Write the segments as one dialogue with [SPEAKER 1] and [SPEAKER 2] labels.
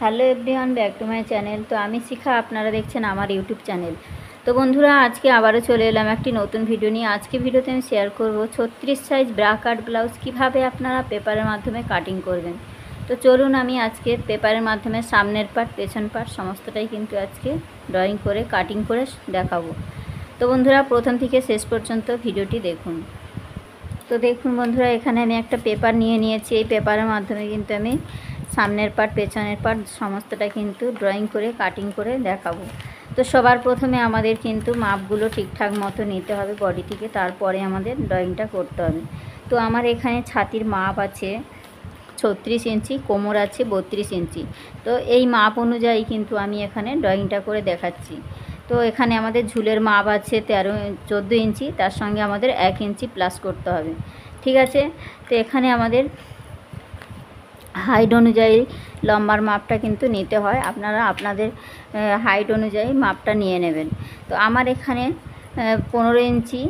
[SPEAKER 1] Hello everyone, back to my channel. তো আমি শিখা, আপনারা দেখছেন আমার ইউটিউব চ্যানেল। তো বন্ধুরা, আজকে আবারও চলে এলাম একটি নতুন ভিডিও নিয়ে। আজকে ভিডিওতে আমি শেয়ার করব 36 সাইজ ব্রা কাট ব্লাউজ কীভাবে আপনারা পেপারের মাধ্যমে কাটিং করবেন। তো চলুন, আমি আজকে পেপারের মাধ্যমে সামনের পার্ট পেছন পার্ট সমস্তটাই কিন্তু আজকে ড্রয়িং করে কাটিং করে দেখাবো। তো বন্ধুরা, প্রথম থেকে শেষ পর্যন্ত ভিডিওটি দেখুন। তো দেখুন বন্ধুরা, এখানে আমি একটা পেপার নিয়ে নিয়েছি। এই পেপারের মাধ্যমে কিন্তু আমি সামনের পার্ট পেছনের পার্ট সমস্তটা কিন্তু ড্রয়িং করে কাটিং করে দেখাবো। তো সবার প্রথমে আমাদের কিন্তু মাপগুলো ঠিকঠাক মতো নিতে হবে বডি থেকে, তারপরে আমাদের ড্রয়িংটা করতে হবে। তো আমার এখানে ছাতির মাপ আছে 36 ইঞ্চি, কোমর আছে 32 ইঞ্চি। তো এই মাপ অনুযায়ী কিন্তু আমি এখানে ড্রয়িংটা করে দেখাচ্ছি। তো এখানে আমাদের ঝুলের মাপ আছে 14 ইঞ্চি, তার সঙ্গে আমাদের 1 ইঞ্চি প্লাস করতে হবে। ঠিক আছে। তো এখানে আমাদের হাইট অনুযায়ী লম্বার মাপটা কিন্তু নিতে হয়, আপনারা আপনাদের হাইট অনুযায়ী মাপটা নিয়ে নেবেন। তো আমার এখানে 15 ইঞ্চি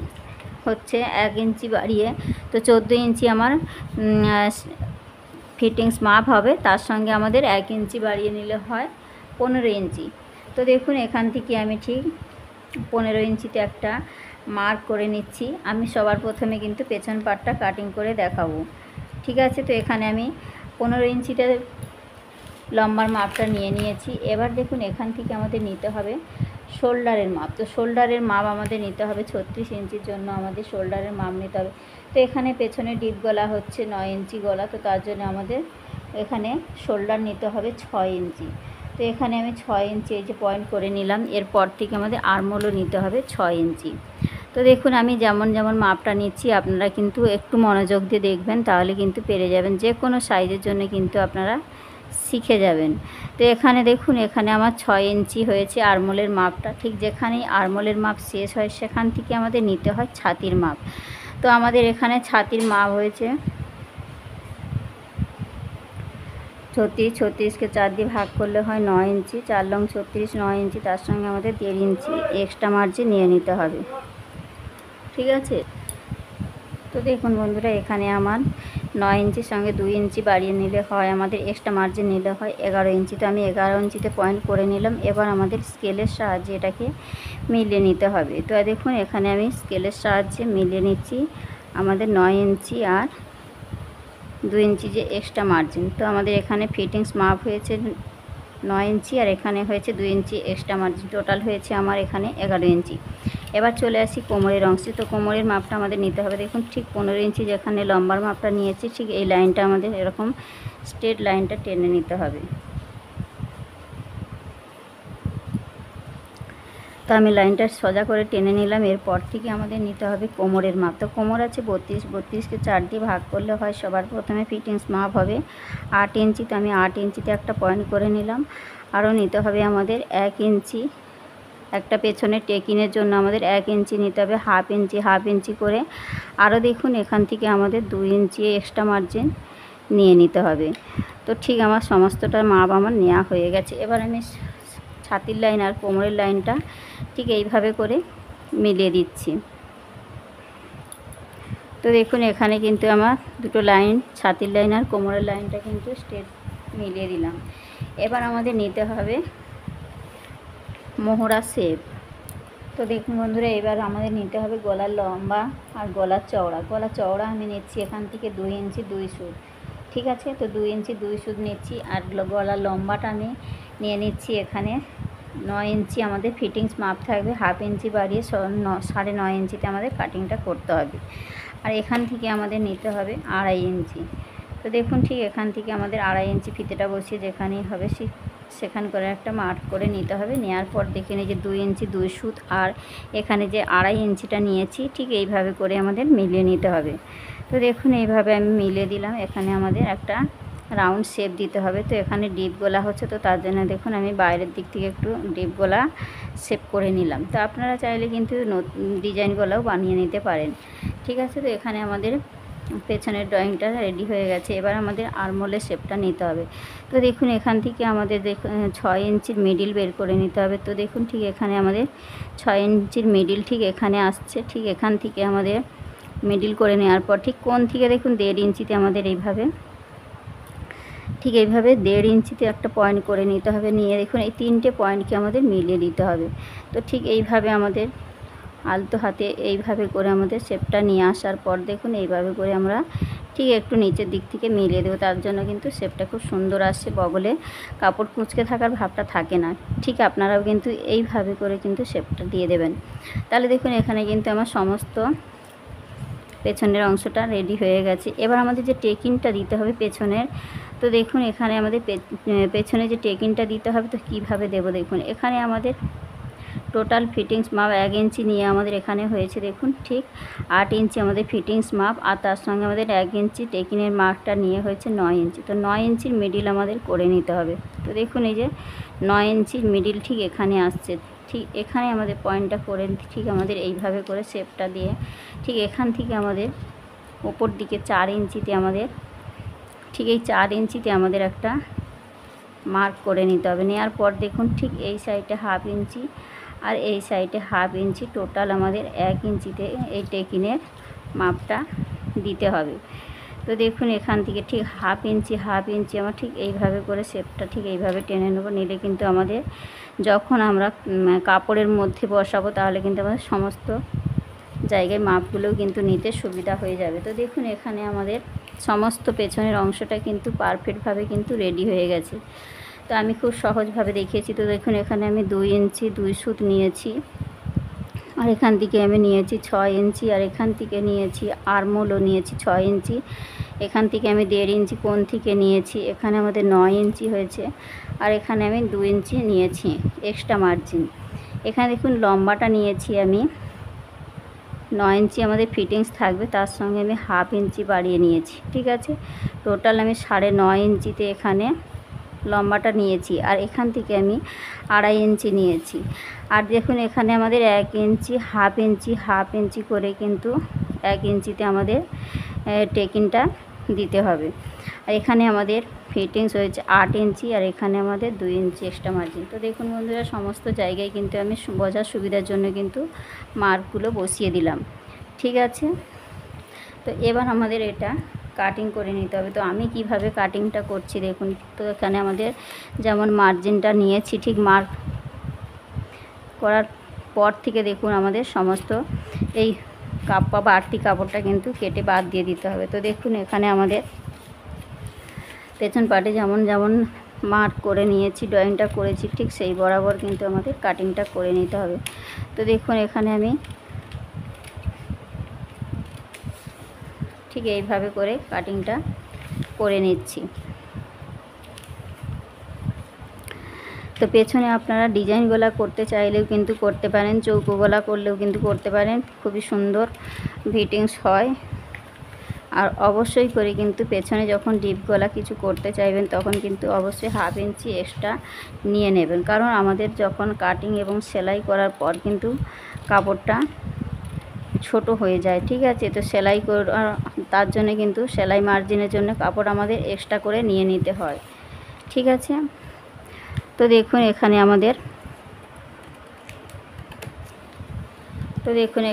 [SPEAKER 1] হচ্ছে, 1 ইঞ্চি বাড়িয়ে, তো 14 ইঞ্চি আমার ফিটিংস মাপ হবে। তার সঙ্গে আমাদের 1 ইঞ্চি বাড়িয়ে নিলে হয় 15 ইঞ্চি। তো দেখুন, এখান থেকে আমি ঠিক 15 ইঞ্চিতে একটা মার্ক করে নিচ্ছি। আমি সবার প্রথমে কিন্তু পেছন পার্টটা কাটিং করে দেখাবো। ঠিক আছে। তো এখানে আমি 15 ইঞ্চিতে লম্বার মাপটা নিয়ে নিয়েছি। এবার দেখুন, এখান থেকে আমাদের নিতে হবে শোল্ডারের মাপ। তো শোল্ডারের মাপ আমাদের নিতে হবে 36 ইঞ্চির জন্য আমাদের শোল্ডারের মাপ নিতে হবে। তো এখানে পেছনে ডিপ গলা হচ্ছে 9 ইঞ্চি গলা, তো তার জন্য আমাদের এখানে শোল্ডার নিতে হবে 6 ইঞ্চি। তো এখানে আমি 6 ইঞ্চি এই যে পয়েন্ট করে নিলাম। এরপর থেকে আমাদের আর্মহোলও নিতে হবে 6 ইঞ্চি। তো দেখুন, আমি যেমন যেমন মাপটা নিচ্ছি আপনারা কিন্তু একটু মনোযোগ দিয়ে দেখবেন, তাহলে কিন্তু পেরে যাবেন। যে কোনো সাইজের জন্য কিন্তু আপনারা শিখে যাবেন। তো এখানে দেখুন, এখানে আমার 6 ইঞ্চি হয়েছে আর্মহোলের মাপটা। ঠিক যেখানেই আর্মহোলের মাপ শেষ হয় সেখান থেকে আমাদের নিতে হয় ছাতির মাপ। তো আমাদের এখানে ছাতির মাপ হয়েছে 36, 36কে 4 দিয়ে ভাগ করলে হয় 9 ইঞ্চি, 4 লং 36, 9 ইঞ্চি, তার সঙ্গে আমাদের 1.5 ইঞ্চি এক্সট্রা মার্জিন নিয়ে নিতে হবে। ঠিক আছে। তো দেখুন বন্ধুরা, এখানে আমার 9 ইঞ্চির সঙ্গে 2 ইঞ্চি বাড়িয়ে নিলে হয় আমাদের এক্সট্রা মার্জিন নিলে হয় 11 ইঞ্চি। তো আমি 11 ইঞ্চিতে পয়েন্ট করে নিলাম। এবার আমাদের স্কেলের সাহায্যে এটাকে মিলিয়ে নিতে হবে। তো দেখুন, এখানে আমি স্কেলের সাহায্যে মিলিয়ে নিচ্ছি আমাদের 9 ইঞ্চি আর 2 ইঞ্চি যে এক্সট্রা মার্জিন। তো আমাদের এখানে ফিটিংস মাপ হয়েছে 9 ইঞ্চি আর এখানে হয়েছে 2 ইঞ্চি এক্সট্রা মার্জিন, টোটাল হয়েছে আমার এখানে 11 ইঞ্চি। এবার চলে আসি কোমরের অংশে। তো কোমরের মাপটা আমাদের নিতে হবে। দেখুন, ঠিক 15 ইঞ্চি যেখানে লম্বার মাপটা নিয়েছি, ঠিক এই লাইনটা আমাদের এরকম স্ট্রেট লাইনটা টেনে নিতে হবে। তো আমি লাইনটা সোজা করে টেনে নিলাম। এরপর থেকে আমাদের নিতে হবে কোমরের মাপ। তো কোমর আছে 32, 32কে 4 দিয়ে ভাগ করলে হয় সবার প্রথমে ফিটিংস মাপ হবে 8 ইঞ্চি। তো আমি 8 ইঞ্চিতে একটা পয়েন্ট করে নিলাম। আরও নিতে হবে আমাদের 1 ইঞ্চি, একটা পেছনের টেকিনের জন্য আমাদের 1 ইঞ্চি নিতে হবে, হাফ ইঞ্চি করে। আরও দেখুন, এখান থেকে আমাদের 2 ইঞ্চি এক্সট্রা মার্জিন নিয়ে নিতে হবে। তো ঠিক আমার সমস্তটার মাপ আমার নেওয়া হয়ে গেছে। এবার আমি ছাতির লাইন আর কোমরের লাইনটা ঠিক এইভাবে করে মিলিয়ে দিচ্ছি। তো দেখুন, এখানে কিন্তু আমার দুটো লাইন, ছাতির লাইন আর কোমরের লাইনটা কিন্তু স্ট্রেট মিলিয়ে দিলাম। এবার আমাদের নিতে হবে মোহরা শেপ। তো দেখুন বন্ধুরা, এবার আমাদের নিতে হবে গলার লম্বা আর গলার চওড়া। গলার চওড়া আমি নিচ্ছি এখান থেকে 2 ইঞ্চি 2 সুত। ঠিক আছে। তো 2 ইঞ্চি 2 সুত নিচ্ছি। আর গলার লম্বাটা আমি নিয়ে নিচ্ছি এখানে 9 ইঞ্চি। আমাদের ফিটিংস মাপ থাকবে, হাফ ইঞ্চি বাড়িয়ে 9.5 ইঞ্চিতে আমাদের কাটিংটা করতে হবে। আর এখান থেকে আমাদের নিতে হবে 2.5 ইঞ্চি। তো দেখুন, ঠিক এখান থেকে আমাদের 2.5 ইঞ্চি ফিতেটা বসিয়ে যেখানেই হবে সেখান করে একটা মার্ক করে নিতে হবে। নেওয়ার পর দেখে নিই যে 2 ইঞ্চি 2 সুত আর এখানে যে 2.5 ইঞ্চিটা নিয়েছি, ঠিক এইভাবে করে আমাদের মিলিয়ে নিতে হবে। তো দেখুন, এইভাবে আমি মিলিয়ে দিলাম। এখানে আমাদের একটা রাউন্ড শেপ দিতে হবে। তো এখানে ডিপ গলা হচ্ছে, তো তার জন্য দেখুন আমি বাইরের দিক থেকে একটু ডিপ গলা শেপ করে নিলাম। তো আপনারা চাইলে কিন্তু ডিজাইন গলাও বানিয়ে নিতে পারেন। ঠিক আছে। তো এখানে আমাদের পেছনের ড্রয়িংটা রেডি হয়ে গেছে। এবার আমাদের আর্মহোলের শেপটা নিতে হবে। তো দেখুন, এখান থেকে আমাদের 6 ইঞ্চির মিডিল বের করে নিতে হবে। তো দেখুন, ঠিক এখানে আমাদের 6 ইঞ্চির মিডিল ঠিক এখানে আসছে। ঠিক এখান থেকে আমাদের মিডিল করে নেওয়ার পর ঠিক কোণ থেকে দেখুন 1.5 ইঞ্চিতে আমাদের এইভাবে ঠিক এইভাবে 1.5 ইঞ্চিতে একটা পয়েন্ট করে নিতে হবে। নিয়ে দেখুন এই 3টে পয়েন্টকে আমাদের মিলিয়ে দিতে হবে। তো ঠিক এইভাবে আমাদের আলতো হাতে এইভাবে করে আমাদের শেপটা নিয়ে আসার পর দেখুন এইভাবে করে আমরা ঠিক একটু নিচের দিক থেকে মিলিয়ে দেবো। তার জন্য কিন্তু শেপটা খুব সুন্দর আসছে, বগলে কাপড় কুঁচকে থাকার ভাবটা থাকে না। ঠিক আপনারাও কিন্তু এইভাবে করে কিন্তু শেপটা দিয়ে দেবেন। তাহলে দেখুন এখানে কিন্তু আমার সমস্ত পেছনের অংশটা রেডি হয়ে গেছে। এবার আমাদের যে টেকিংটা দিতে হবে পেছনের, তো দেখুন এখানে আমাদের পেছনে যে টেকিংটা দিতে হবে, তো কীভাবে দেবো দেখুন এখানে আমাদের টোটাল ফিটিংস মাপ 1 ইঞ্চি নিয়ে আমাদের এখানে হয়েছে দেখুন ঠিক 8 ইঞ্চি আমাদের ফিটিংস মাপ, আর তার সঙ্গে আমাদের 1 ইঞ্চি টেকিংয়ের মাপটা নিয়ে হয়েছে 9 ইঞ্চি। তো 9 ইঞ্চির মিডিল আমাদের করে নিতে হবে। তো দেখুন এই যে 9 ইঞ্চির মিডিল ঠিক এখানে আসছে, ঠিক এখানে আমাদের পয়েন্টটা করে ঠিক আমাদের এইভাবে করে শেপটা দিয়ে ঠিক এখান থেকে আমাদের ওপর দিকে 4 ইঞ্চিতে আমাদের ঠিক এই 4 ইঞ্চিতে আমাদের একটা মার্ক করে নিতে হবে। নেওয়ার পর দেখুন ঠিক এই সাইডে 1/2 ইঞ্চি আর এই সাইডে 1/2 ইঞ্চি, টোটাল আমাদের 1 ইঞ্চিতে এই টেকিংয়ের মাপটা দিতে হবে। তো দেখুন এখান থেকে ঠিক 1/2 ইঞ্চি আমার ঠিক এইভাবে করে শেপটা ঠিক এইভাবে টেনে নেব। নিলে কিন্তু আমাদের যখন আমরা কাপড়ের মধ্যে বসাবো তাহলে কিন্তু আমাদের সমস্ত জায়গায় মাপগুলোও কিন্তু নিতে সুবিধা হয়ে যাবে। তো দেখুন এখানে আমাদের সমস্ত পেছনের অংশটা কিন্তু পারফেক্টভাবে কিন্তু রেডি হয়ে গেছে। তো আমি খুব সহজভাবে দেখিয়েছি। তো দেখুন এখানে আমি 2 ইঞ্চি 2 সুত নিয়েছি, আর এখান থেকে আমি নিয়েছি 6 ইঞ্চি, আর এখান থেকে নিয়েছি আর্মহোলও নিয়েছি 6 ইঞ্চি, এখান থেকে আমি 1.5 ইঞ্চি কোণ থেকে নিয়েছি, এখানে আমাদের 9 ইঞ্চি হয়েছে, আর এখানে আমি 2 ইঞ্চি নিয়েছি এক্সট্রা মার্জিন। এখানে দেখুন লম্বাটা নিয়েছি আমি 9 ইঞ্চি আমাদের ফিটিংস থাকবে, তার সঙ্গে আমি 1/2 ইঞ্চি বাড়িয়ে নিয়েছি। ঠিক আছে, টোটাল আমি 9.5 ইঞ্চিতে এখানে লম্বাটা নিয়েছি, আর এখান থেকে আমি 2.5 ইঞ্চি নিয়েছি। আর দেখুন এখানে আমাদের 1 ইঞ্চি 1/2 ইঞ্চি করে কিন্তু 1 ইঞ্চিতে আমাদের টেকিংটা দিতে হবে। আর এখানে আমাদের ফিটিংস হয়েছে 8 ইঞ্চি, আর এখানে আমাদের 2 ইঞ্চি এক্সট্রা মার্জিন। তো দেখুন বন্ধুরা সমস্ত জায়গায় কিন্তু আমি বোঝার সুবিধার জন্য কিন্তু মার্কগুলো বসিয়ে দিলাম। ঠিক আছে, তো এবার আমাদের এটা কাটিং করে নিতে হবে। তো আমি কিভাবে কাটিংটা করছি দেখুন। তো এখানে আমাদের যেমন মার্জিনটা নিয়েছি, ঠিক মার্ক করার পর থেকে দেখুন আমাদের সমস্ত এই বাড়তি কাপড়টা কিন্তু কেটে বাদ দিয়ে দিতে হবে। তো দেখুন এখানে আমাদের পেছন পাটে যেমন যেমন মার্ক করে নিয়েছি, ড্রয়িংটা করেছি, ঠিক সেই বরাবর কিন্তু আমাদের কাটিংটা করে নিতে হবে। তো দেখুন এখানে আমি ঠিক এইভাবে করে কাটিংটা করে নিচ্ছি। তো পেছনে আপনারা ডিজাইন গলা করতে চাইলেও কিন্তু করতে পারেন, চৌকো গলা করলেও কিন্তু করতে পারেন, খুবই সুন্দর ফিটিংস হয়। আর অবশ্যই করে কিন্তু পেছনে যখন ডিপ গলা কিছু করতে চাইবেন তখন কিন্তু অবশ্যই 1/2 ইঞ্চি এক্সট্রা নিয়ে নেবেন, কারণ আমাদের যখন কাটিং এবং সেলাই করার পর কিন্তু কাপড়টা ছোট হয়ে যায়। ঠিক আছে, তো সেলাই তার জন্য কিন্তু সেলাই মার্জিনের জন্য কাপড় আমাদের এক্সট্রা করে নিয়ে নিতে হয়। ঠিক আছে, তো দেখুন এখানে আমাদের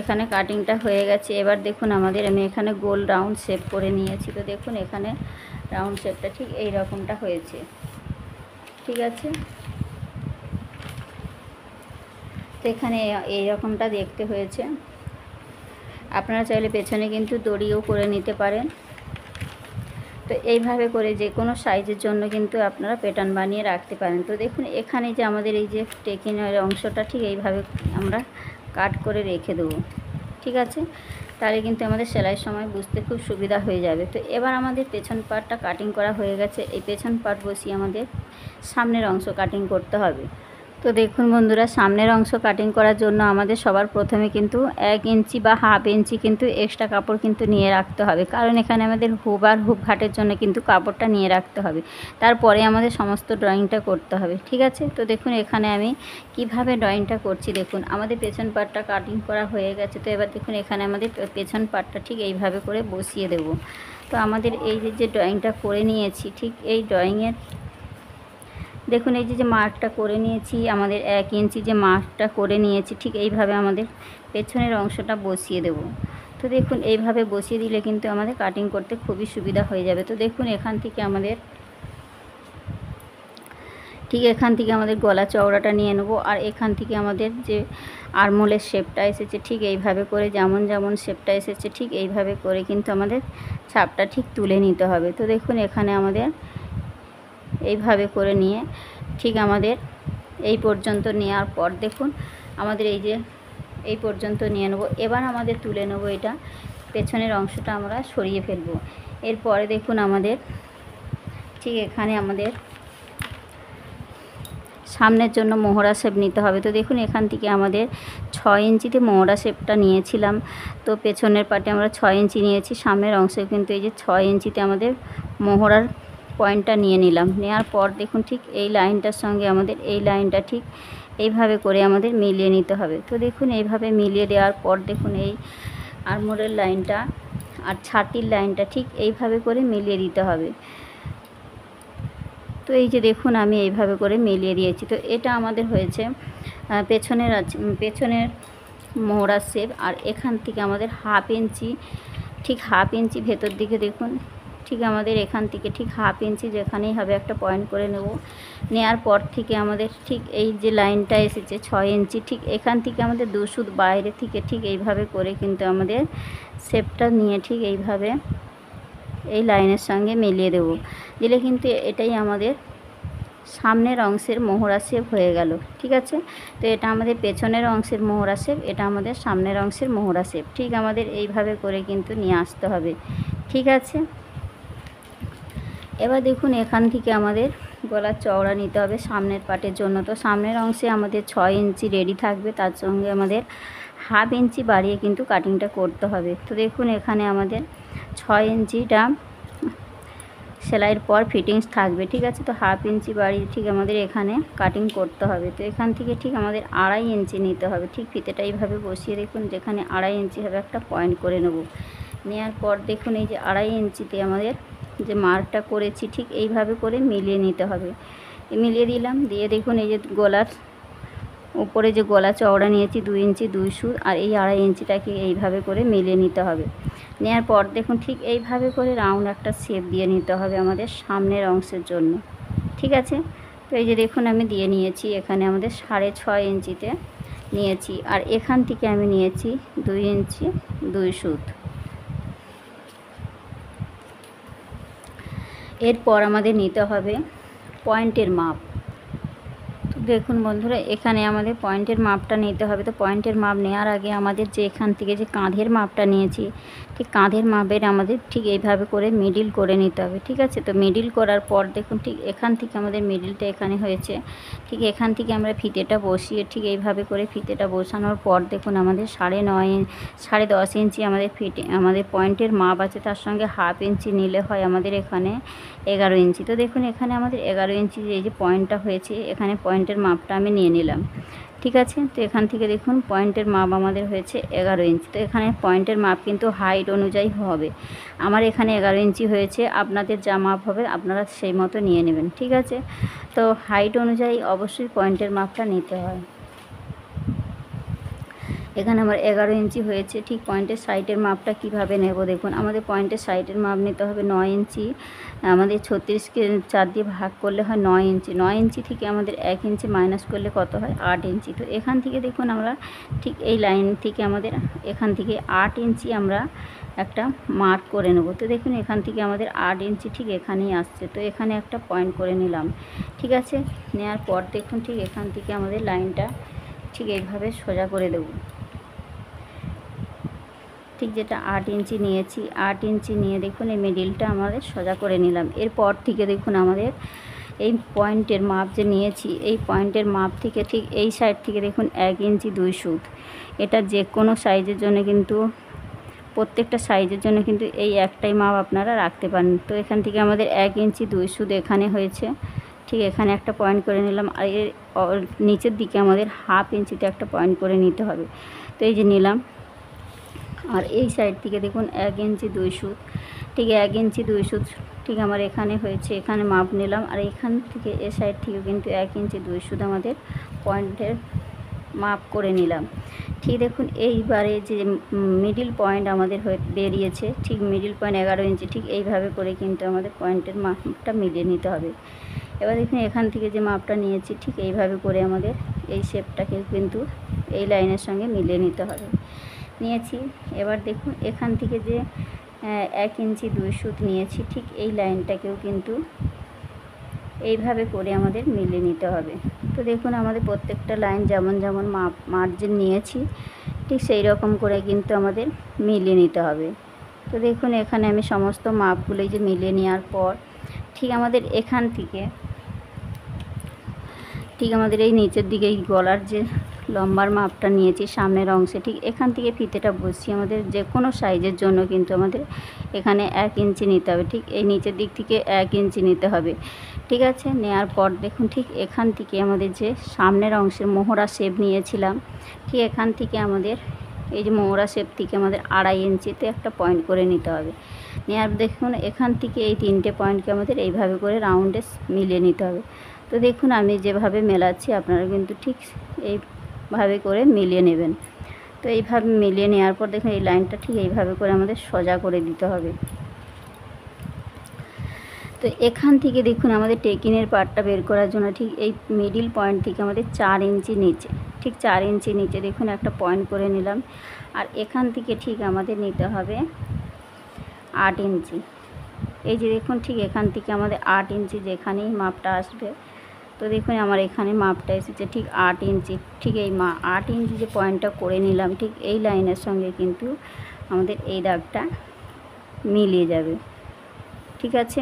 [SPEAKER 1] এখানে কাটিংটা হয়ে গেছে। এবার দেখুন আমাদের আমি এখানে গোল রাউন্ড শেপ করে নিয়েছি। তো দেখুন এখানে রাউন্ড শেপটা ঠিক এই রকমটা হয়েছে। ঠিক আছে, তো এখানে এই রকমটা দেখতে হয়েছে। আপনারা চাইলে পেছনে কিন্তু দড়িও করে নিতে পারেন। তো এইভাবে করে যে কোনো সাইজের জন্য কিন্তু আপনারা প্যাটার্ন বানিয়ে রাখতে পারেন। তো দেখুন এখানে যে আমাদের এই যে টেকিংয়ের অংশটা ঠিক এইভাবে আমরা কাট করে রেখে দেবো। ঠিক আছে, তাহলে কিন্তু আমাদের সেলাইয়ের সময় বুঝতে খুব সুবিধা হয়ে যাবে। তো এবার আমাদের পেছন পার্টটা কাটিং করা হয়ে গেছে। এই পেছন পার্ট বসিয়ে আমাদের সামনের অংশ কাটিং করতে হবে। তো দেখুন বন্ধুরা, সামনের অংশ কাটিং করার জন্য আমাদের সবার প্রথমে কিন্তু 1 ইঞ্চি বা 1/2 ইঞ্চি কিন্তু এক্সট্রা কাপড় কিন্তু নিয়ে রাখতে হবে, কারণ এখানে আমাদের হুক আর হুক ঘাটের জন্য কিন্তু কাপড়টা নিয়ে রাখতে হবে। তারপরে আমাদের সমস্ত ড্রয়িংটা করতে হবে। ঠিক আছে, তো দেখুন এখানে আমি কিভাবে ড্রয়িংটা করছি। দেখুন আমাদের পেছন পার্টটা কাটিং করা হয়ে গেছে। তো এবার দেখুন এখানে আমাদের পেছন পার্টটা ঠিক এইভাবে করে বসিয়ে দেব। তো আমাদের এই যে ড্রয়িংটা করে নিয়েছি, ঠিক এই ড্রয়িংয়ের দেখুন এই যে মার্কটা করে নিয়েছি, আমাদের 1 ইঞ্চি যে মার্কটা করে নিয়েছি, ঠিক এইভাবে আমাদের পেছনের অংশটা বসিয়ে দেব। তো দেখুন এইভাবে বসিয়ে দিলে কিন্তু আমাদের কাটিং করতে খুবই সুবিধা হয়ে যাবে। তো দেখুন এখান থেকে আমাদের ঠিক এখান থেকে আমাদের গলা চওড়াটা নিয়ে নেব, আর এখান থেকে আমাদের যে আরমোলের শেপটা এসেছে ঠিক এইভাবে করে, যেমন যেমন শেপটা এসেছে ঠিক এইভাবে করে কিন্তু আমাদের ছাপটা ঠিক তুলে নিতে হবে। তো দেখুন এখানে আমাদের এইভাবে করে নিয়ে ঠিক আমাদের এই পর্যন্ত নেওয়ার পর দেখুন আমাদের এই পর্যন্ত নিয়ে নেব। এবার আমাদের তুলে নেব এটা, পেছনের অংশটা আমরা সরিয়ে ফেলব। এরপরে দেখুন আমাদের ঠিক এখানে আমাদের সামনের জন্য মোহরা শেপ নিতে হবে। তো দেখুন এখান থেকে আমাদের 6 ইঞ্চিতে মোহরা শেপটা নিয়েছিলাম, তো পেছনের পাটে আমরা 6 ইঞ্চি নিয়েছি, সামনের অংশে কিন্তু এই যে 6 ইঞ্চিতে আমাদের মোহরার পয়েন্টটা নিয়ে নিলাম। নেওয়ার পর দেখুন ঠিক এই লাইনটার সঙ্গে আমাদের এই লাইনটা ঠিক এইভাবে করে আমাদের মিলিয়ে নিতে হবে। তো দেখুন এইভাবে মিলিয়ে দেওয়ার পর দেখুন এই আরমোলের লাইনটা আর ছাতির লাইনটা ঠিক এইভাবে করে মিলিয়ে দিতে হবে। তো এই যে দেখুন আমি এইভাবে করে মিলিয়ে দিয়েছি। তো এটা আমাদের হয়েছে পেছনের মোহরার শেপ। আর এখান থেকে আমাদের হাফ ইঞ্চি, ঠিক হাফ ইঞ্চি ভেতর দিকে দেখুন ঠিক আমাদের এখান থেকে ঠিক হাফ ইঞ্চি যেখানেই হবে একটা পয়েন্ট করে নেব। নেওয়ার পর থেকে আমাদের ঠিক এই যে লাইনটা এসেছে 6 ইঞ্চি, ঠিক এখান থেকে আমাদের 2 সুত বাইরে থেকে ঠিক এইভাবে করে কিন্তু আমাদের শেপটা নিয়ে ঠিক এইভাবে এই লাইনের সঙ্গে মিলিয়ে দেব। দিলে কিন্তু এটাই আমাদের সামনের অংশের মোহরা শেপ হয়ে গেল। ঠিক আছে, তো এটা আমাদের পেছনের অংশের মোহরা শেপ, এটা আমাদের সামনের অংশের মোহরা শেপ। ঠিক আমাদের এইভাবে করে কিন্তু নিয়ে আসতে হবে। ঠিক আছে, এবার দেখুন এখান থেকে আমাদের গলার চওড়া নিতে হবে সামনের পাটের জন্য। তো সামনের অংশে আমাদের 6 ইঞ্চি রেডি থাকবে, তার সঙ্গে আমাদের হাফ ইঞ্চি বাড়িয়ে কিন্তু কাটিংটা করতে হবে। তো দেখুন এখানে আমাদের 6 ইঞ্চিটা সেলাইয়ের পর ফিটিংস থাকবে। ঠিক আছে, তো হাফ ইঞ্চি বাড়িয়ে ঠিক আমাদের এখানে কাটিং করতে হবে। তো এখান থেকে ঠিক আমাদের 2.5 ইঞ্চি নিতে হবে। ঠিক ফিতেটা এইভাবে বসিয়ে দেখুন যেখানে 2.5 ইঞ্চি হবে একটা পয়েন্ট করে নেব। নেওয়ার পর দেখুন এই যে 2.5 ইঞ্চিতে আমাদের যে মার্কটা করেছি ঠিক এইভাবে করে মিলিয়ে নিতে হবে। মিলিয়ে দিলাম, দিয়ে দেখুন এই যে গলার উপরে যে গলা চওড়া নিয়েছি 2 ইঞ্চি 2 সুত, আর এই 2.5 ইঞ্চিটাকে এইভাবে করে মিলিয়ে নিতে হবে। নেওয়ার পর দেখুন ঠিক এইভাবে করে রাউন্ড একটা শেপ দিয়ে নিতে হবে আমাদের সামনের অংশের জন্য। ঠিক আছে, তো এই যে দেখুন আমি দিয়ে নিয়েছি, এখানে আমাদের 6.5 ইঞ্চিতে নিয়েছি, আর এখান থেকে আমি নিয়েছি 2 ইঞ্চি 2 সুত। এরপর আমাদের নিতে হবে পয়েন্টের মাপ। দেখুন বন্ধুরা এখানে আমাদের পয়েন্টের মাপটা নিতে হবে। তো পয়েন্টের মাপ নেওয়ার আগে আমাদের যে এখান থেকে যে কাঁধের মাপটা নিয়েছি ঠিক কাঁধের মাপের আমাদের ঠিক এইভাবে করে মিডিল করে নিতে হবে। ঠিক আছে, তো মিডিল করার পর দেখুন ঠিক এখান থেকে আমাদের মিডিলটা এখানে হয়েছে, ঠিক এখান থেকে আমরা ফিতেটা বসিয়ে ঠিক এইভাবে করে ফিতেটা বসানোর পর দেখুন আমাদের 10.5 ইঞ্চি আমাদের পয়েন্টের মাপ আছে, তার সঙ্গে হাফ ইঞ্চি নিলে হয় আমাদের এখানে 11 ইঞ্চি। তো দেখুন এখানে আমাদের 11 ইঞ্চি এই যে পয়েন্টটা হয়েছে, এখানে পয়েন্টের মাপটা আমি নিয়ে নিলাম। ঠিক আছে, তো এখান থেকে দেখুন পয়েন্টের মাপ আমাদের হয়েছে 11 ইঞ্চি। তো এখানে পয়েন্টের মাপ কিন্তু হাইট অনুযায়ী হবে। আমার এখানে 11 ইঞ্চি হয়েছে, আপনাদের যা মাপ হবে আপনারা সেই মতো নিয়ে নেবেন। ঠিক আছে, তো হাইট অনুযায়ী অবশ্যই পয়েন্টের মাপটা নিতে হয়। এখানে আমার 11 ইঞ্চি হয়েছে। ঠিক পয়েন্টের সাইডের মাপটা কিভাবে নেব দেখুন, আমাদের পয়েন্টের সাইডের মাপ নিতে হবে 9 ইঞ্চি। আমাদের 36কে 4 দিয়ে ভাগ করলে হয় 9 ইঞ্চি। 9 ইঞ্চি থেকে আমাদের 1 ইঞ্চি মাইনাস করলে কত হয় 8 ইঞ্চি। তো এখান থেকে দেখুন আমরা ঠিক এই লাইন থেকে আমাদের এখান থেকে 8 ইঞ্চি আমরা একটা মার্ক করে নেব। তো দেখুন এখান থেকে আমাদের 8 ইঞ্চি ঠিক এখানেই আসছে, তো এখানে একটা পয়েন্ট করে নিলাম। ঠিক আছে, নেওয়ার পর দেখুন ঠিক এখান থেকে আমাদের লাইনটা ঠিক এইভাবে সোজা করে দেব। ঠিক যেটা 8 ইঞ্চি নিয়েছি, 8 ইঞ্চি নিয়ে দেখুন এই মিডিলটা আমাদের সোজা করে নিলাম। এরপর থেকে দেখুন আমাদের এই পয়েন্টের মাপ যে নিয়েছি, এই পয়েন্টের মাপ থেকে ঠিক এই সাইড থেকে দেখুন 1 ইঞ্চি 2 সুত। এটা যে কোনো সাইজের জন্য কিন্তু প্রত্যেকটা সাইজের জন্য কিন্তু এই একটাই মাপ আপনারা রাখতে পারেন। তো এখান থেকে আমাদের 1 ইঞ্চি 2 সুত এখানে হয়েছে, ঠিক এখানে একটা পয়েন্ট করে নিলাম। আর এর নিচের দিকে আমাদের হাফ ইঞ্চিতে একটা পয়েন্ট করে নিতে হবে। তো এই যে নিলাম, আর এই সাইড থেকে দেখুন 1 ইঞ্চি 2 সুত, ঠিক 1 ইঞ্চি 2 সুত ঠিক আমার এখানে হয়েছে, এখানে মাপ নিলাম। আর এখান থেকে এ সাইড থেকে কিন্তু 1 ইঞ্চি 2 সুত আমাদের পয়েন্টের মাপ করে নিলাম। ঠিক দেখুন এইবারে যে মিডিল পয়েন্ট আমাদের বেরিয়েছে, ঠিক মিডিল পয়েন্ট 11 ইঞ্চি, ঠিক এইভাবে করে কিন্তু আমাদের পয়েন্টের মাপটা মিলিয়ে নিতে হবে। এবার দেখুন এখান থেকে যে মাপটা নিয়েছি ঠিক এইভাবে করে আমাদের এই শেপটাকে কিন্তু এই লাইনের সঙ্গে মিলিয়ে নিতে হবে। নিয়েছি, এবার দেখুন এখান থেকে যে 1 ইঞ্চি 2 সুত নিয়েছি ঠিক এই লাইনটাকেও কিন্তু এইভাবে করে আমাদের মিলিয়ে নিতে হবে। তো দেখুন আমাদের প্রত্যেকটা লাইন যেমন যেমন মার্জিন নিয়েছি ঠিক সেই রকম করে কিন্তু আমাদের মিলিয়ে নিতে হবে। তো দেখুন এখানে আমি সমস্ত মাপগুলো যে মিলিয়ে নেওয়ার পর ঠিক আমাদের এখান থেকে ঠিক আমাদের এই নিচের দিকে এই গলার যে লম্বার মাপটা নিয়েছি সামনের অংশে ঠিক এখান থেকে ফিতেটা বসিয়ে আমাদের যে কোনো সাইজের জন্য কিন্তু আমাদের এখানে 1 ইঞ্চি নিতে হবে। ঠিক এই নিচের দিক থেকে 1 ইঞ্চি নিতে হবে। ঠিক আছে, নেওয়ার পর দেখুন ঠিক এখান থেকে আমাদের যে সামনের অংশের মোহরা শেপ নিয়েছিলাম ঠিক এখান থেকে আমাদের এই যে মোহরা শেপ থেকে আমাদের 2.5 ইঞ্চিতে একটা পয়েন্ট করে নিতে হবে। নেওয়ার দেখুন এখান থেকে এই 3টে পয়েন্টকে আমাদের এইভাবে করে রাউন্ডে মিলিয়ে নিতে হবে। তো দেখুন আমি যেভাবে মেলাচ্ছি আপনারা কিন্তু ঠিক এইভাবে করে মিলিয়ে নেবেন। তো এইভাবে মিলিয়ে নেওয়ার পর দেখুন এই লাইনটা ঠিক এইভাবে করে আমাদের সোজা করে দিতে হবে। তো এখান থেকে দেখুন আমাদের টেকিনের পার্টটা বের করার জন্য ঠিক এই মিডিল পয়েন্ট থেকে আমাদের 4 ইঞ্চি নিচে ঠিক 4 ইঞ্চি নিচে দেখুন একটা পয়েন্ট করে নিলাম। আর এখান থেকে ঠিক আমাদের নিতে হবে 8 ইঞ্চি। এই যে দেখুন ঠিক এখান থেকে আমাদের 8 ইঞ্চি যেখানেই মাপটা আসবে। তো দেখুন আমার এখানে মাপটা এসেছে ঠিক 8 ইঞ্চি। ঠিক এই 8 ইঞ্চি যে পয়েন্টটা করে নিলাম ঠিক এই লাইনের সঙ্গে কিন্তু আমাদের এই দাগটা মিলিয়ে যাবে। ঠিক আছে,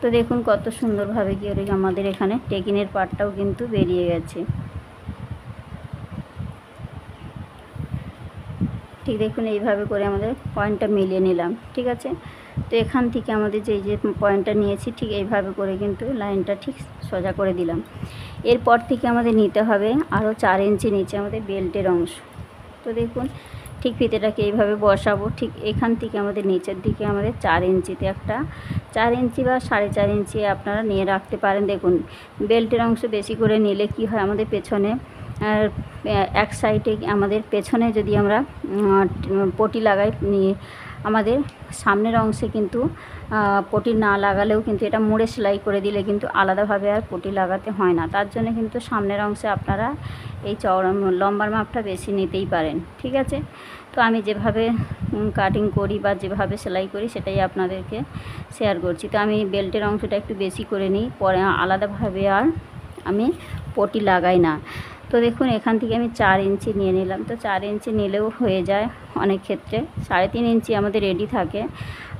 [SPEAKER 1] তো দেখুন কত সুন্দরভাবে কি আমাদের এখানে টেকিনের পার্টটাও কিন্তু বেরিয়ে গেছে। ঠিক দেখুন এইভাবে করে আমাদের পয়েন্টটা মিলিয়ে নিলাম। ঠিক আছে, তো এখান থেকে আমাদের যে পয়েন্টটা নিয়েছি ঠিক এইভাবে করে কিন্তু লাইনটা ঠিক সোজা করে দিলাম। এরপর থেকে আমাদের নিতে হবে আরও 4 ইঞ্চি নিচে আমাদের বেল্টের অংশ। তো দেখুন ঠিক ফিতেটাকে এইভাবে বসাবো। ঠিক এখান থেকে আমাদের নিচের দিকে আমাদের 4 ইঞ্চিতে একটা 4 ইঞ্চি বা 4.5 ইঞ্চি আপনারা নিয়ে রাখতে পারেন। দেখুন বেল্টের অংশ বেশি করে নিলে কি হয় আমাদের পেছনে এক সাইডে আমাদের পেছনে যদি আমরা পটি লাগাই আমাদের সামনের অংশে কিন্তু পটি না লাগালেও কিন্তু এটা মুড়ে সেলাই করে দিলে কিন্তু আলাদাভাবে আর পটি লাগাতে হয় না। তার জন্য কিন্তু সামনের অংশে আপনারা এই চওড়া লম্বার মাপটা বেশি নিতেই পারেন। ঠিক আছে, তো আমি যেভাবে কাটিং করি বা যেভাবে সেলাই করি সেটাই আপনাদেরকে শেয়ার করছি। তো আমি বেল্টের অংশটা একটু বেশি করে নিই, পরে আলাদাভাবে আর আমি পটি লাগাই না। তো দেখুন এখান থেকে আমি 4 ইঞ্চি নিয়ে নিলাম। তো 4 ইঞ্চি নিলেও হয়ে যায় অনেক ক্ষেত্রে, 3.5 ইঞ্চি আমাদের রেডি থাকে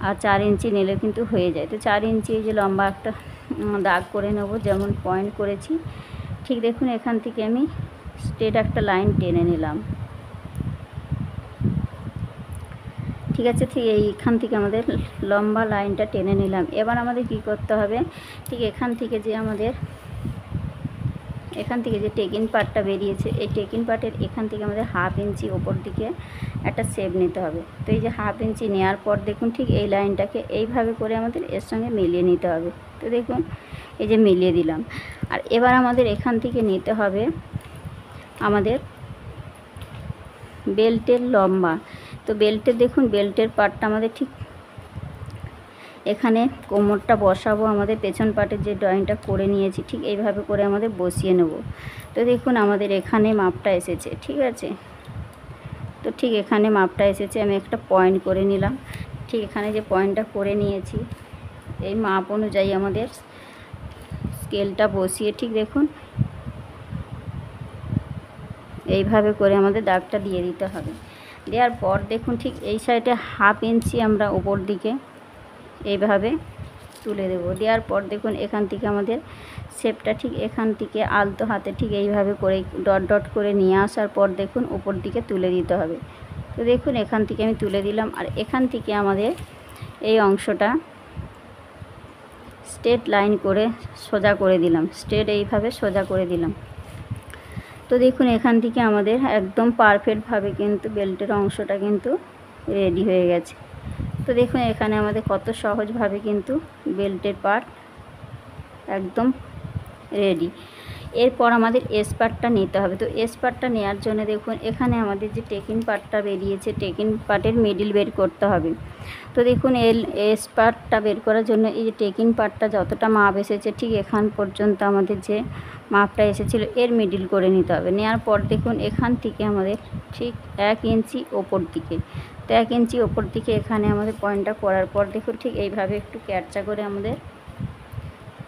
[SPEAKER 1] আর 4 ইঞ্চি নিলেও কিন্তু হয়ে যায়। তো 4 ইঞ্চি যে লম্বা একটা দাগ করে নেব যেমন পয়েন্ট করেছি। ঠিক দেখুন এখান থেকে আমি স্ট্রেট একটা লাইন টেনে নিলাম। ঠিক আছে, ঠিক এইখান থেকে আমাদের লম্বা লাইনটা টেনে নিলাম। এবার আমাদের কি করতে হবে, ঠিক এখান থেকে যে টেকিং পার্টটা বেরিয়েছে এই টেকিং পার্টের এখান থেকে আমাদের 1/2 ইঞ্চি ওপর দিকে একটা শেপ নিতে হবে। তো এই যে 1/2 ইঞ্চি নেওয়ার পর দেখুন ঠিক এই লাইনটাকে এইভাবে করে আমাদের এর সঙ্গে মিলিয়ে নিতে হবে। তো দেখুন এই যে মিলিয়ে দিলাম। আর এবার আমাদের এখান থেকে নিতে হবে আমাদের বেল্টের লম্বা। তো বেল্টের দেখুন বেল্টের পার্টটা আমাদের ঠিক এখানে কোমরটা বসাবো, আমাদের পেছন পার্টের যে ড্রয়িংটা করে নিয়েছি ঠিক এইভাবে করে আমাদের বসিয়ে নেব। তো দেখুন আমাদের এখানে মাপটা এসেছে। ঠিক আছে, তো ঠিক এখানে মাপটা এসেছে, আমি একটা পয়েন্ট করে নিলাম। ঠিক এখানে যে পয়েন্টটা করে নিয়েছি এই মাপ অনুযায়ী আমাদের স্কেলটা বসিয়ে ঠিক দেখুন এইভাবে করে আমাদের দাগটা দিয়ে দিতে হবে। দেওয়ার পর দেখুন ঠিক এই সাইডে 1/2 ইঞ্চি আমরা উপর দিকে এইভাবে তুলে দেব। দেওয়ার পর দেখুন এখান থেকে আমাদের শেপটা ঠিক এখান থেকে আলতো হাতে ঠিক এইভাবে করে ডট ডট করে নিয়ে আসার পর দেখুন উপর দিকে তুলে দিতে হবে। তো দেখুন এখান থেকে আমি তুলে দিলাম। আর এখান থেকে আমাদের এই অংশটা স্ট্রেট লাইন করে সোজা করে দিলাম, স্ট্রেট এইভাবে সোজা করে দিলাম। তো দেখুন এখান থেকে আমাদের একদম পারফেক্টভাবে কিন্তু বেল্টের অংশটা কিন্তু রেডি হয়ে গেছে। তো দেখুন এখানে আমাদের কত সহজভাবে কিন্তু বেল্টের পার্ট একদম রেডি। এরপর আমাদের এস পার্টটা নিতে হবে। তো এস পার্টটা নেওয়ার জন্য দেখুন এখানে আমাদের যে টেকিং পার্টটা বেরিয়েছে, টেকিং পার্টের মিডিল বের করতে হবে। তো দেখুন এস পার্টটা বের করার জন্য এই যে টেকিং পার্টটা যতটা মাপ এসেছে ঠিক এখান পর্যন্ত আমাদের যে মাপটা এসেছিলো এর মিডিল করে নিতে হবে। নেওয়ার পর দেখুন এখান থেকে আমাদের ঠিক 1 ইঞ্চি ওপর দিকে, তো 1 ইঞ্চি ওপর দিকে এখানে আমাদের পয়েন্টটা করার পর দেখুন ঠিক এইভাবে একটু ক্যাটচা করে আমাদের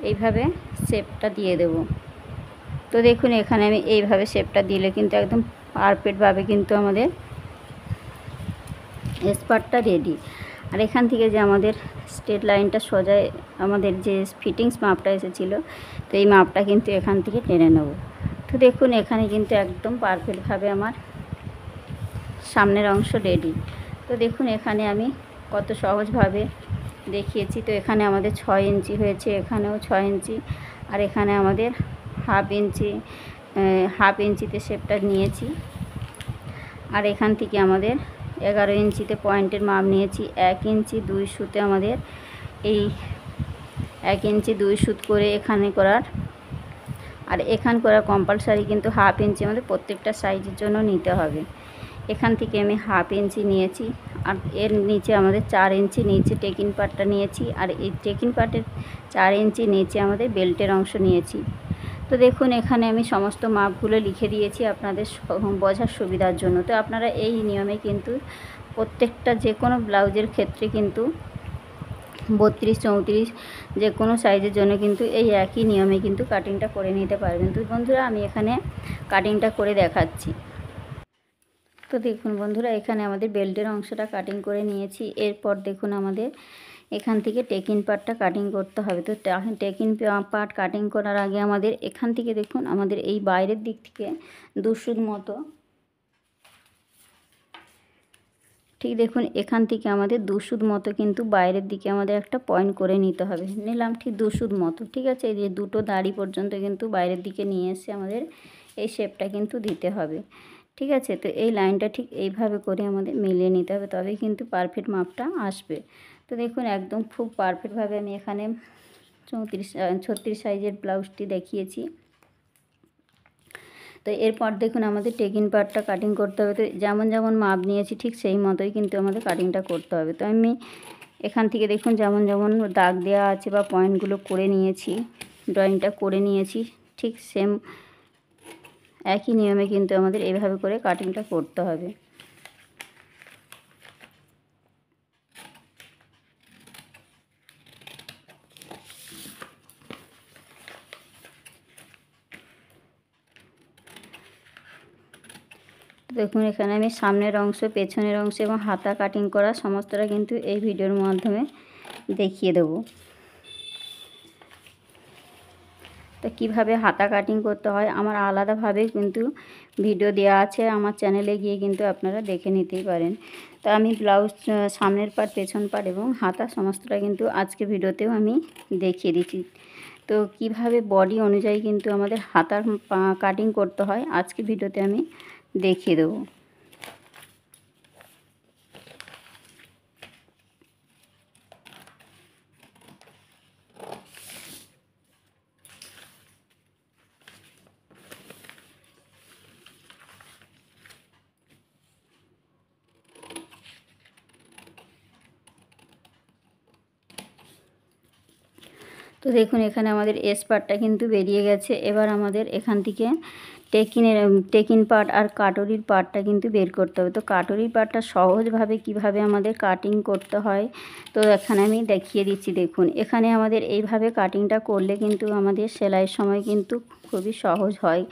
[SPEAKER 1] এইভাবে শেপটা দিয়ে দেব। তো দেখুন এখানে আমি এইভাবে শেপটা দিলে কিন্তু একদম পারফেক্টভাবে কিন্তু আমাদের স্পার্টটা রেডি। আর এখান থেকে যে আমাদের স্ট্রেট লাইনটা সোজা আমাদের যে ফিটিংস মাপটা এসেছিলো, তো এই মাপটা কিন্তু এখান থেকে টেনে নেব। তো দেখুন এখানে কিন্তু একদম পারফেক্টভাবে আমার সামনের অংশ রেডি। তো দেখুন এখানে আমি কত সহজভাবে দেখিয়েছি। তো এখানে আমাদের 6 ইঞ্চি হয়েছে, এখানেও 6 ইঞ্চি, আর এখানে আমাদের হাফ ইঞ্চিতে শেপটা নিয়েছি। আর এখান থেকে আমাদের 11 ইঞ্চিতে পয়েন্টের মাপ নিয়েছি। 1 ইঞ্চি 2 সুতে আমাদের এই 1 ইঞ্চি 2 সুত করে এখানে করার, আর এখান করা কম্পালসারি কিন্তু হাফ ইঞ্চি আমাদের প্রত্যেকটা সাইজের জন্য নিতে হবে। এখান থেকে আমি হাফ ইঞ্চি নিয়েছি, আর এর নিচে আমাদের 4 ইঞ্চি নিচে টেকিং পার্টটা নিয়েছি, আর এই টেকিং পার্টের 4 ইঞ্চি নিচে আমাদের বেল্টের অংশ নিয়েছি। তো দেখুন এখানে আমি সমস্ত মাপগুলো লিখে দিয়েছি আপনাদের বোঝার সুবিধার জন্য। তো আপনারা এই নিয়মে কিন্তু প্রত্যেকটা যে কোনো ব্লাউজের ক্ষেত্রে কিন্তু 32, 34 যে কোনো সাইজের জন্য কিন্তু এই একই নিয়মে কিন্তু কাটিংটা করে নিতে পারবেন। তো বন্ধুরা আমি এখানে কাটিংটা করে দেখাচ্ছি। তো দেখুন বন্ধুরা এখানে আমাদের বেল্টের অংশটা কাটিং করে নিয়েছি। এরপর দেখুন আমাদের এখান থেকে টেকিং পার্টটা কাটিং করতে হবে। তো টেকিং পার্ট কাটিং করার আগে আমাদের এখান থেকে দেখুন আমাদের এই বাইরের দিক থেকে 2 সুত মতো, ঠিক দেখুন এখান থেকে আমাদের 2 সুত মতো কিন্তু বাইরের দিকে আমাদের একটা পয়েন্ট করে নিতে হবে। নিলাম ঠিক 2 সুত মতো, ঠিক আছে। এই যে দুটো দাড়ি পর্যন্ত কিন্তু বাইরের দিকে নিয়ে এসে আমাদের এই শেপটা কিন্তু দিতে হবে, ঠিক আছে। তো এই লাইনটা ঠিক এইভাবে করে আমাদের মিলিয়ে নিতে হবে, তবেই কিন্তু পারফেক্ট মাপটা আসবে। তো দেখুন একদম খুব পারফেক্টভাবে আমি এখানে 36 সাইজের ব্লাউজটি দেখিয়েছি। তো এরপর দেখুন আমাদের টেকিং পার্টটা কাটিং করতে হবে। তো যেমন যেমন মাপ নিয়েছি ঠিক সেই মতোই কিন্তু আমাদের কাটিংটা করতে হবে। তো আমি এখান থেকে দেখুন যেমন যেমন দাগ দেওয়া আছে বা পয়েন্টগুলো করে নিয়েছি, ড্রয়িংটা করে নিয়েছি, ঠিক সেম একই নিয়মে কিন্তু আমাদের এইভাবে করে কাটিংটা করতে হবে। দেখুন এখানে আমি সামনের অংশ, পেছনের অংশ এবং হাতা কাটিং করা সমস্তটা কিন্তু এই ভিডিওর মাধ্যমে দেখিয়ে দেব। তো কীভাবে হাতা কাটিং করতে হয় আমার আলাদাভাবে কিন্তু ভিডিও দেওয়া আছে, আমার চ্যানেলে গিয়ে কিন্তু আপনারা দেখে নিতেই পারেন। তো আমি ব্লাউজ সামনের পার্ট, পেছন পার্ট এবং হাতা সমস্তটা কিন্তু আজকে ভিডিওতেও আমি দেখিয়ে দিচ্ছি। তো কিভাবে বডি অনুযায়ী কিন্তু আমাদের হাতার কাটিং করতে হয় আজকে ভিডিওতে আমি দেখিয়ে দেবো। তো দেখুন এখানে আমাদের এস পার্টটা কিন্তু বেরিয়ে গেছে। এবার আমাদের এখান থেকে টেকিং পার্ট আর কাটরির পার্টটা কিন্তু বের করতে হবে। তো কাটরির পার্টটা সহজভাবে কিভাবে আমাদের কাটিং করতে হয় তো এখানে আমি দেখিয়ে দিচ্ছি। দেখুন এখানে আমাদের এইভাবে কাটিংটা করলে কিন্তু আমাদের সেলাইয়ের সময় কিন্তু খুবই সহজ হয়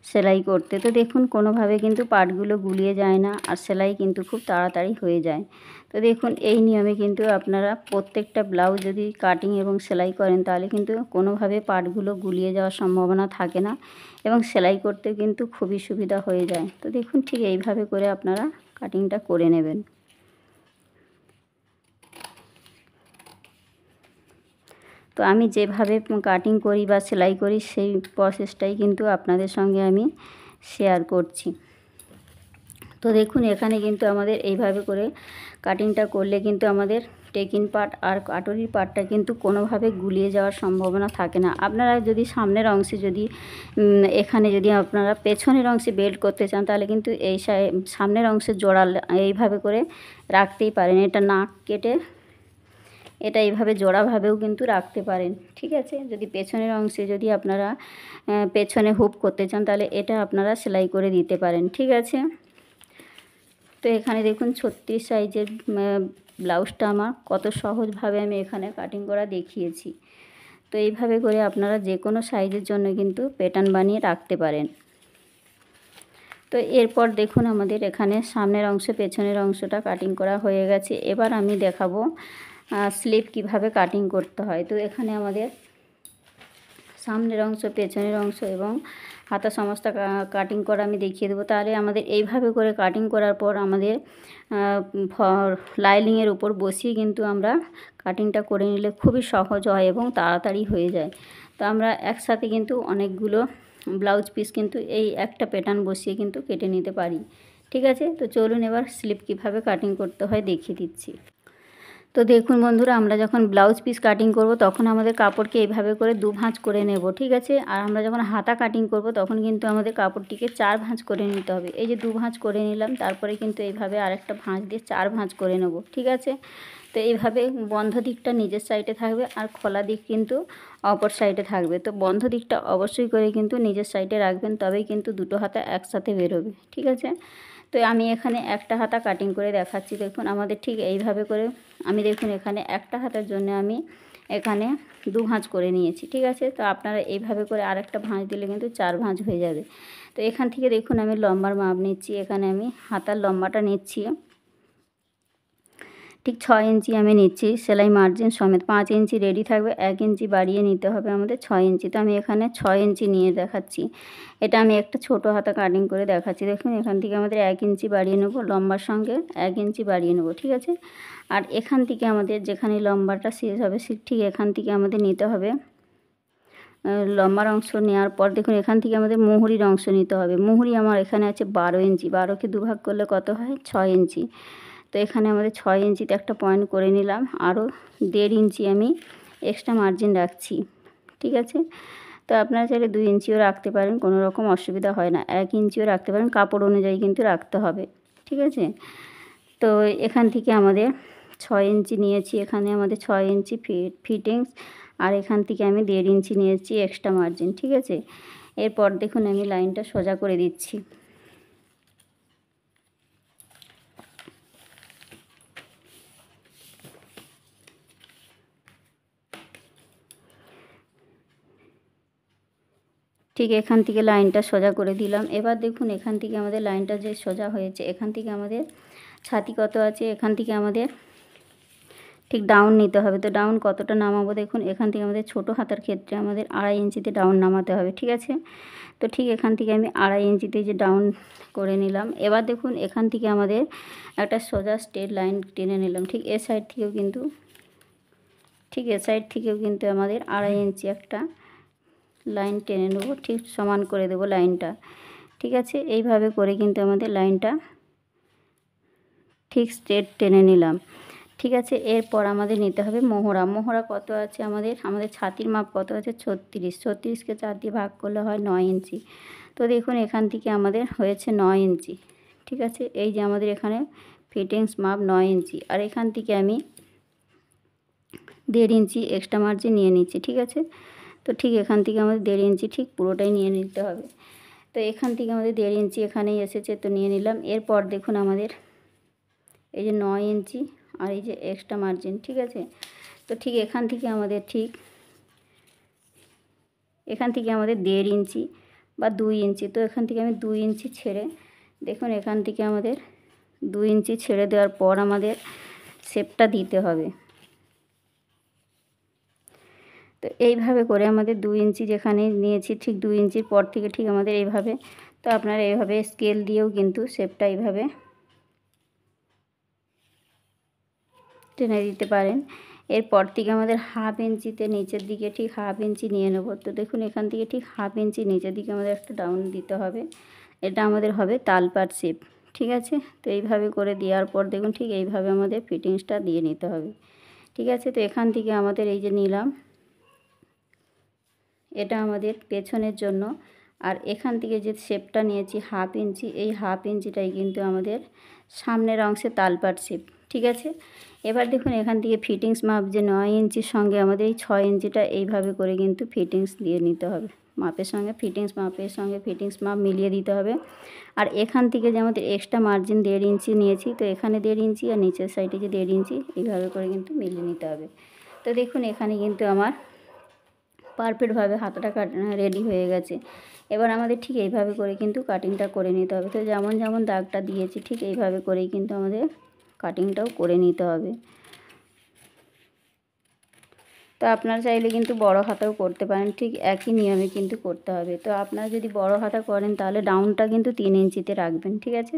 [SPEAKER 1] সেলাই করতে। তো দেখুন কোনোভাবে কিন্তু পার্টগুলো গুলিয়ে যায় না, আর সেলাই কিন্তু খুব তাড়াতাড়ি হয়ে যায়। তো দেখুন এই নিয়মে কিন্তু আপনারা প্রত্যেকটা ব্লাউজ যদি কাটিং এবং সেলাই করেন তাহলে কিন্তু কোনোভাবে পার্টগুলো গুলিয়ে যাওয়ার সম্ভাবনা থাকে না, এবং সেলাই করতে কিন্তু খুবই সুবিধা হয়ে যায়। তো দেখুন ঠিক এইভাবে করে আপনারা কাটিংটা করে নেবেন। তো আমি যেভাবে কাটিং করি বা সেলাই করি সেই প্রসেসটাই কিন্তু আপনাদের সঙ্গে আমি শেয়ার করছি। তো দেখুন এখানে কিন্তু আমাদের এইভাবে করে কাটিংটা করলে কিন্তু আমাদের টেকিন পার্ট আর কাটরির পার্টটা কিন্তু কোনোভাবে গুলিয়ে যাওয়ার সম্ভাবনা থাকে না। আপনারা যদি সামনের অংশে যদি এখানে যদি আপনারা পেছনের অংশে বেল্ট করতে চান তাহলে কিন্তু এই সামনের অংশে জোড়া এইভাবে করে রাখতেই পারেন। এটা নাক কেটে এটা এইভাবে জোড়াভাবেও কিন্তু রাখতে পারেন, ঠিক আছে। যদি পেছনের অংশে যদি আপনারা পেছনে হুপ করতে চান তাহলে এটা আপনারা সেলাই করে দিতে পারেন, ঠিক আছে। তো এখানে দেখুন 36 সাইজের ব্লাউজটা আমার কত সহজভাবে আমি এখানে কাটিং করা দেখিয়েছি। তো এইভাবে করে আপনারা যে কোনো সাইজের জন্য কিন্তু প্যাটার্ন বানিয়ে রাখতে পারেন। তো এরপর দেখুন আমাদের এখানে সামনের অংশ পেছনের অংশটা কাটিং করা হয়ে গেছে। এবার আমি দেখাবো স্লিপ কিভাবে কাটিং করতে হয়। তো এখানে আমাদের সামনের অংশ পেছনের অংশ এবং হাতা সমস্ত কাটিং করা আমি দেখিয়ে দেবো। তাহলে আমাদের এইভাবে করে কাটিং করার পর আমাদের লাইনিংয়ের উপর বসিয়ে কিন্তু আমরা কাটিংটা করে নিলে খুবই সহজ হয় এবং তাড়াতাড়ি হয়ে যায়। তো আমরা একসাথে কিন্তু অনেকগুলো ব্লাউজ পিস কিন্তু এই একটা প্যাটার্ন বসিয়ে কিন্তু কেটে নিতে পারি, ঠিক আছে। তো চলুন এবার স্লিপ কিভাবে কাটিং করতে হয় দেখিয়ে দিচ্ছি। তো দেখুন বন্ধুরা, আমরা যখন ব্লাউজ পিস কাটিং করব তখন আমাদের কাপড়কে এইভাবে করে 2 ভাঁজ করে নেব, ঠিক আছে। আর আমরা যখন হাতা কাটিং করব তখন কিন্তু আমাদের কাপড়টিকে 4 ভাঁজ করে নিতে হবে। এই যে 2 ভাঁজ করে নিলাম, তারপরে কিন্তু এইভাবে আরেকটা ভাঁজ দিয়ে 4 ভাঁজ করে নেব, ঠিক আছে। তো এইভাবে বন্ধ দিকটা নিজের সাইডে থাকবে আর খোলা দিক কিন্তু অপর সাইডে থাকবে। তো বন্ধ দিকটা অবশ্যই করে কিন্তু নিজের সাইডে রাখবেন, তবেই কিন্তু দুটো হাতা একসাথে বেরোবে, ঠিক আছে। তো আমি এখানে একটা হাতা কাটিং করে দেখাচ্ছি। দেখুন আমাদের ঠিক এইভাবে করে আমি দেখুন এখানে একটা হাতার জন্য আমি এখানে 2 ভাঁজ করে নিয়েছি, ঠিক আছে। তো আপনারা এইভাবে করে আরেকটা ভাঁজ দিলে কিন্তু 4 ভাঁজ হয়ে যাবে। তো এখান থেকে দেখুন আমি লম্বার মাপ নিচ্ছি। এখানে আমি হাতার লম্বাটা নিচ্ছি ঠিক 6 ইঞ্চি আমি নিচ্ছি সেলাই মার্জিন সমেত। 5 ইঞ্চি রেডি থাকবে, 1 ইঞ্চি বাড়িয়ে নিতে হবে আমাদের 6 ইঞ্চি। তো আমি এখানে 6 ইঞ্চি নিয়ে দেখাচ্ছি। এটা আমি একটা ছোট হাতা কাটিং করে দেখাচ্ছি। দেখুন এখান থেকে আমাদের 1 ইঞ্চি বাড়িয়ে নেব, লম্বার সঙ্গে 1 ইঞ্চি বাড়িয়ে নেব, ঠিক আছে। আর এখান থেকে আমাদের যেখানে লম্বাটা শেষ হবে ঠিক এখান থেকে আমাদের নিতে হবে লম্বার অংশ। নেওয়ার পর দেখুন এখান থেকে আমাদের মুহুরির অংশ নিতে হবে। মুহুরি আমার এখানে আছে 12 ইঞ্চি, 12কে 2 ভাগ করলে কত হয় 6 ইঞ্চি। তো এখানে আমাদের 6 ইঞ্চিতে একটা পয়েন্ট করে নিলাম, আরও 1.5 ইঞ্চি আমি এক্সট্রা মার্জিন রাখছি, ঠিক আছে। তো আপনারা চাইলে 2 ইঞ্চিও রাখতে পারেন, কোনো রকম অসুবিধা হয় না। 1 ইঞ্চিও রাখতে পারেন, কাপড় অনুযায়ী কিন্তু রাখতে হবে, ঠিক আছে। তো এখান থেকে আমাদের 6 ইঞ্চি নিয়েছি, এখানে আমাদের 6 ইঞ্চি ফিটিংস, আর এখান থেকে আমি 1.5 ইঞ্চি নিয়েছি এক্সট্রা মার্জিন, ঠিক আছে। এরপর দেখুন আমি লাইনটা সোজা করে দিচ্ছি। ঠিক এখান থেকে লাইনটা সোজা করে দিলাম। এবার দেখুন এখান থেকে আমাদের লাইনটা যে সোজা হয়েছে, এখান থেকে আমাদের ছাতি কত আছে, এখান থেকে আমাদের ঠিক ডাউন নিতে হবে। তো ডাউন কতটা নামাবো দেখুন, এখান থেকে আমাদের ছোট হাতার ক্ষেত্রে আমাদের 2.5 ইঞ্চিতে ডাউন নামাতে হবে, ঠিক আছে। তো ঠিক এখান থেকে আমি 2.5 ইঞ্চিতে যে ডাউন করে নিলাম। এবার দেখুন এখান থেকে আমাদের একটা সোজা স্ট্রেট লাইন টেনে নিলাম। ঠিক এ সাইড থেকেও কিন্তু আমাদের 2.5 ইঞ্চি একটা লাইন টেনে নেব, ঠিক সমান করে দেব লাইনটা, ঠিক আছে। এইভাবে করে কিন্তু আমাদের লাইনটা ঠিক স্ট্রেট টেনে নিলাম, ঠিক আছে। এরপর আমাদের নিতে হবে মোহরা। মোহরা কত আছে আমাদের ছাতির মাপ কত আছে 36, 36কে 4 দিয়ে ভাগ করলে হয় 9 ইঞ্চি। তো দেখুন এখান থেকে আমাদের হয়েছে 9 ইঞ্চি, ঠিক আছে। এই যে আমাদের এখানে ফিটিংস মাপ 9 ইঞ্চি, আর এখান থেকে আমি 1.5 ইঞ্চি এক্সট্রা মার্জিন নিয়ে নিচ্ছি, ঠিক আছে। তো ঠিক এখান থেকে আমাদের 1.5 ইঞ্চি ঠিক পুরোটাই নিয়ে নিতে হবে। তো এখান থেকে আমাদের 1.5 ইঞ্চি এখানেই এসেছে, তো নিয়ে নিলাম। এরপর দেখুন আমাদের এই যে 9 ইঞ্চি আর এই যে এক্সট্রা মার্জিন, ঠিক আছে। তো ঠিক এখান থেকে আমাদের 1.5 ইঞ্চি বা 2 ইঞ্চি, তো এখান থেকে আমি 2 ইঞ্চি ছেড়ে দেখুন এখান থেকে আমাদের 2 ইঞ্চি ছেড়ে দেওয়ার পর আমাদের শেপটা দিতে হবে। তো এইভাবে করে আমাদের 2 ইঞ্চি যেখানে নিয়েছি ঠিক 2 ইঞ্চির পর থেকে ঠিক আমাদের এইভাবে, তো আপনারা এইভাবে স্কেল দিয়েও কিন্তু শেপটা এইভাবে টেনে দিতে পারেন। এরপর থেকে আমাদের 1/2 ইঞ্চিতে নিচের দিকে ঠিক 1/2 ইঞ্চি নিয়ে নেব। তো দেখুন এখান থেকে ঠিক 1/2 ইঞ্চি নিচের দিকে আমাদের একটা ডাউন দিতে হবে, এটা আমাদের হবে তালপাট শেপ, ঠিক আছে। তো এইভাবে করে দেওয়ার পর দেখুন ঠিক এইভাবে আমাদের ফিটিংসটা দিয়ে নিতে হবে, ঠিক আছে। তো এখান থেকে আমাদের এই যে নিলাম, এটা আমাদের পেছনের জন্য, আর এখান থেকে যে শেপটা নিয়েছি 1/2 ইঞ্চি, এই 1/2 ইঞ্চিটাই কিন্তু আমাদের সামনের অংশে তালপাট শেপ। ঠিক আছে। এবার দেখুন এখান থেকে ফিটিংস মাপ যে 9 ইঞ্চির সঙ্গে আমাদের এই 6 ইঞ্চিটা এইভাবে করে কিন্তু ফিটিংস দিয়ে নিতে হবে। মাপের সঙ্গে ফিটিংস মাপের সঙ্গে ফিটিংস মাপ মিলিয়ে দিতে হবে। আর এখান থেকে যে আমাদের এক্সট্রা মার্জিন 1.5 ইঞ্চি নিয়েছি, তো এখানে 1.5 ইঞ্চি আর নিচের সাইডে যে 1.5 ইঞ্চি এইভাবে করে কিন্তু মিলিয়ে নিতে হবে। তো দেখুন এখানে কিন্তু আমার পারফেক্টভাবে হাতাটা রেডি হয়ে গেছে। এবার আমাদের ঠিক এইভাবে করে কিন্তু কাটিংটা করে নিতে হবে। তো যেমন যেমন দাগটা দিয়েছি ঠিক এইভাবে করেই কিন্তু আমাদের কাটিংটাও করে নিতে হবে। তো আপনারা চাইলে কিন্তু বড় হাতাও করতে পারেন, ঠিক একই নিয়মে কিন্তু করতে হবে। তো আপনারা যদি বড় হাতা করেন তাহলে ডাউনটা কিন্তু 3 ইঞ্চিতে রাখবেন। ঠিক আছে।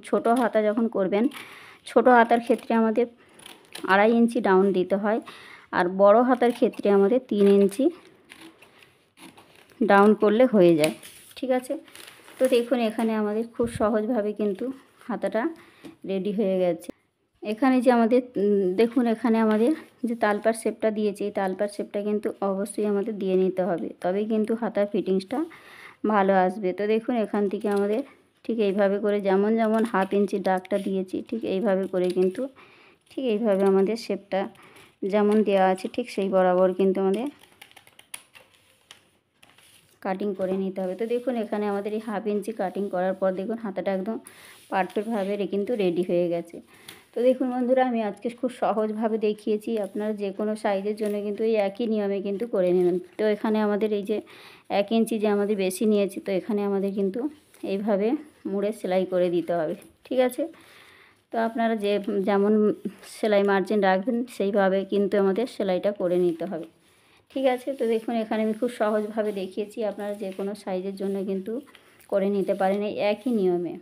[SPEAKER 1] ছোট হাতা যখন করবেন, ছোট হাতার ক্ষেত্রে আমাদের 2.5 ইঞ্চি ডাউন দিতে হয়, আর বড় হাতার ক্ষেত্রে আমাদের 3 ইঞ্চি ডাউন করলে হয়ে যায়। ঠিক আছে। তো দেখুন এখানে আমাদের খুব সহজভাবে কিন্তু হাতাটা রেডি হয়ে গেছে। এখানে যে আমাদের দেখুন এখানে আমাদের যে তালপাট শেপটা দিয়েছি, এই তালপাট শেপটা কিন্তু অবশ্যই আমাদের দিয়ে নিতে হবে, তবেই কিন্তু হাতার ফিটিংসটা ভালো আসবে। তো দেখুন এখান থেকে আমাদের ঠিক এইভাবে করে যেমন যেমন 1/2 ইঞ্চি দাগটা দিয়েছি ঠিক এইভাবে করে কিন্তু ঠিক এইভাবে আমাদের শেপটা যেমন দেওয়া আছে ঠিক সেই বরাবর কিন্তু আমাদের কাটিং করে নিতে হবে। তো দেখুন এখানে আমাদের এই 1/2 ইঞ্চি কাটিং করার পর দেখুন হাতাটা একদম পারফেক্টভাবে কিন্তু রেডি হয়ে গেছে। তো দেখুন বন্ধুরা আমি আজকে খুব সহজভাবে দেখিয়েছি, আপনারা যে কোনো সাইজের জন্য কিন্তু এই একই নিয়মে কিন্তু করে নেবেন। তো এখানে আমাদের এই যে 1 ইঞ্চি যে আমাদের বেশি নিয়েছি, তো এখানে আমাদের কিন্তু এইভাবে মুড়ে সেলাই করে দিতে হবে। ঠিক আছে। তো আপনারা যেমন সেলাই মার্জিন রাখবেন সেইভাবে কিন্তু আমাদের সেলাইটা করে নিতে হবে। ঠিক আছে। তো দেখুন এখানে আমি খুব সহজভাবে দেখিয়েছি, আপনারা যে কোনো সাইজের জন্য কিন্তু করে নিতে পারেন এই একই নিয়মে।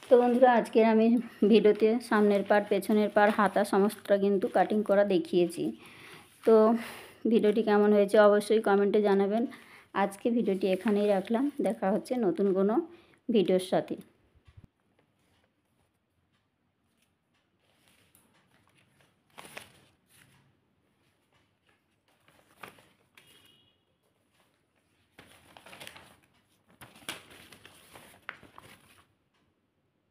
[SPEAKER 1] তো বন্ধুরা আজকের আমি ভিডিওতে সামনের পার্ট পেছনের পার্ট হাতা সমস্তটা কিন্তু কাটিং করা দেখিয়েছি। তো ভিডিওটি কেমন হয়েছে অবশ্যই কমেন্টে জানাবেন। আজকে ভিডিওটি এখানেই রাখলাম, দেখা হচ্ছে নতুন কোনো ভিডিওর সাথে।